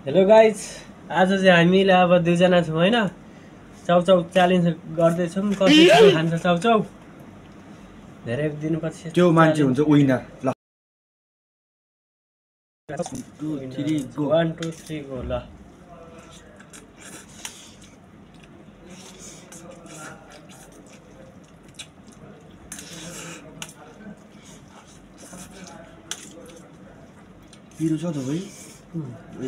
Hello guys, आज चाहिँ हामीले अब दुईजना छौँ होइन। चाउचाउ च्यालेन्ज गर्दैछौँ। कसले छिटो खान्छ चाउचाउ। धेरै दिनपछि त्यो मान्छे हुन्छ विनर। ल 1 2 3 गो। ल पिरो छ त भाइ,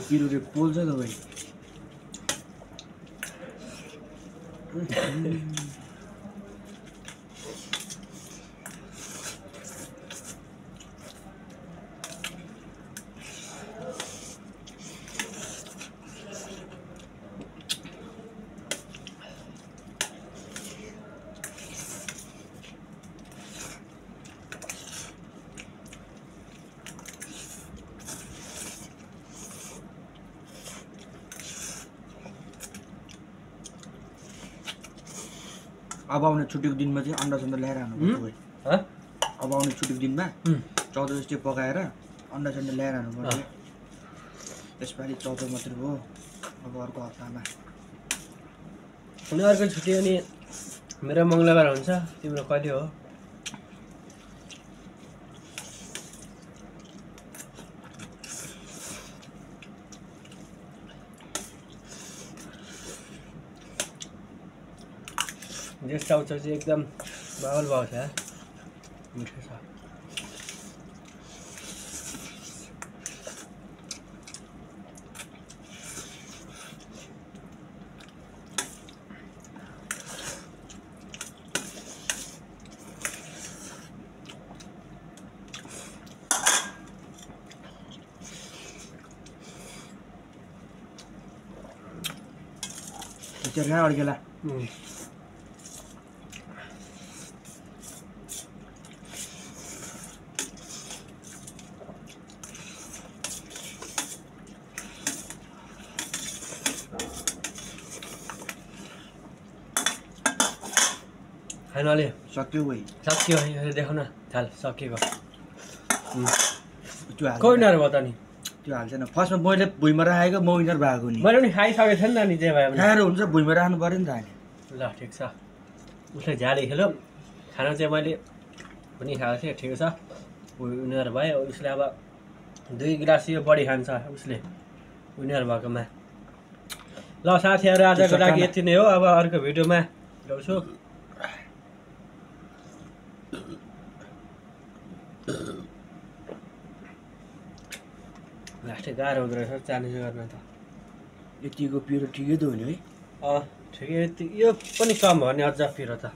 पिरोले पोल्छ त भाइ। अब आउने छुट्टीको दिनमा चाहिँ अन्डा सन्डा ल्याएर हाल्नुपर्छ भाइ। अब आउने छुट्टीको दिनमा 14 स्टेप पकाएर अन्डा सन्डा ल्याएर हाल्नुपर्छ। यसपालि 14 मात्रै हो, अब अर्को हप्तामा। अनि अर्को छुट्टी अनि मेरो मङ्गलबार हुन्छ। तिम्रो कहिले हो? यो चाउचाउ चाहिँ एकदम बाबल भाउ छ, मिठो छ। चेर खा अड्केला। खानु अलि सक्यो भाइ, सक्यो। देखाउ न, थाल सकिएको। त्यो हाल को विनर भयो त नि? त्यो हाल्छैन। फर्स्टमा मैले भुइँमा राखेको म विनर भएको नि। मैले पनि खाइसकेको थिएँ नि त नि, जे भयो भने खाएर हुन्छ, भुइँमा राख्नु पर्यो नि त अहिले। ल ठिक छ। उसले झाडी खेल्यो। खाना चाहिँ मैले पनि खाएको थिएँ, ठिक छ। विनर भयो उसले। अब 2 गिलास यो बढी खान्छ उसले विनर भएकोमा। ल साथीहरू, आजको लागि यति नै हो। अब अर्को भिडियोमा ल्याउँछु। लास्टै गाह्रो हुँदो रहेछ च्यालेन्ज गर्न त। यतिको पिरो ठिकै त हो नि है। ठिकै। यो पनि कम हो नि, अझ पिरो त।